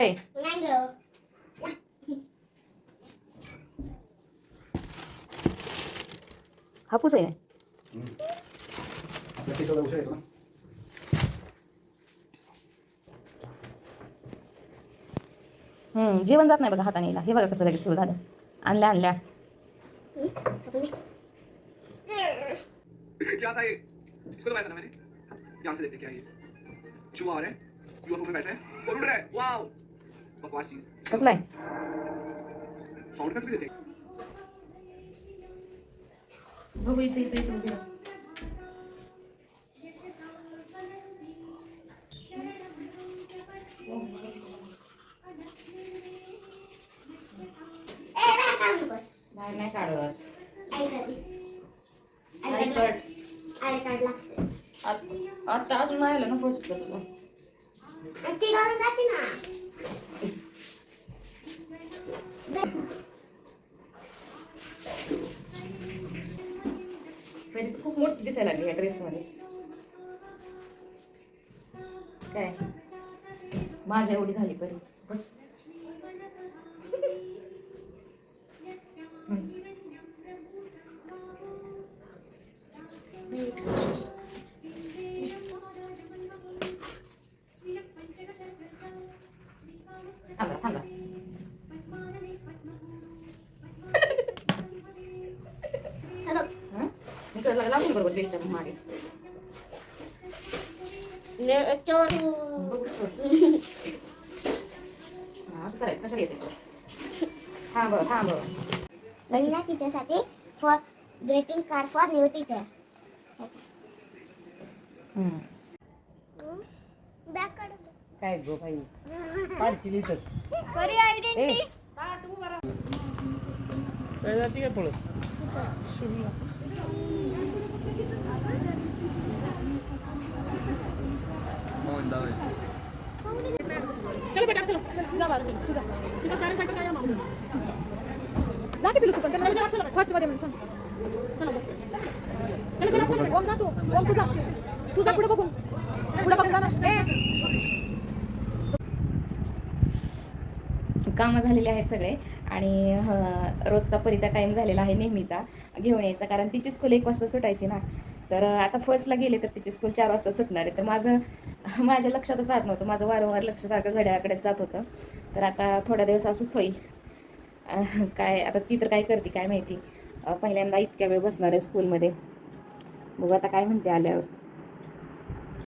ए, नाही ग. हापूस आहे. आपल्या केसाला उशीर येतो ना. जेवण जात नाही बघा हाताने हिला. हे बघा कसं लगेच सुरू झालं. आणल्या क्या था ये? इसको तो बैठा था मैंने। ध्यान से देखते क्या है ये? चूहा आ रहा है, यूएफओ में बैठा है और उड़ रहा है। वाओ, बकवास चीज। कसला आहे? साउंड इफेक्ट भी देते हैं। बघू इथे इथे इथे उभी राहा. ए, बाहेर काढू नकोस. बाहेर नाही काढत. आई काढली. नाही काढ. आई काढ लागते. आता अजून नाही आलं ना फर्स्ट तुला. ती घालून जाते ना. पहिले तू खूप मोठी दिसायला लागली या ड्रेसमध्ये. काय माझ्या एवढी झाली परी. थांबा थांबा. हॅलो. मी करायला लागली बरोबर बेस्टच्या मागे. चोरू. बघू चल. असं करायचं कशाला येते. थांब थांब. बहिणीला तिच्यासाठी for greeting card for new teacher. Bag काढ. काय गो बाई पाडची लिहितच. Curry identity. काय जाती काय पळत? चलो बेटा चलो जा बाहेर चल तुझा तुझा कारण काय काय मागून जा की पिलू तू पण चल फर्स्ट मध्ये चल चल चल ओम जा तू ओम तुझा पुढे बघून जा ना. कामं झालेले आहेत सगळे आणि रोजचा परीचा टाईम झालेला आहे नेहमीचा घेऊन यायचा, कारण तिची स्कूल 1 वाजता सुटायची ना. तर आता फर्स्टला गेले तर तिची स्कूल 4 वाजता सुटणार आहे. तर माझ्या लक्षातच राहत नव्हतं. माझं वारंवार लक्ष सारखं घड्याळाकडेच जात होतं. तर आता थोड्या दिवस असंच होईल. काय आता ती तर काय करते काय माहिती. पहिल्यांदा इतक्या वेळ बसणार आहे स्कूलमध्ये. बघू आता काय म्हणते आल्यावर.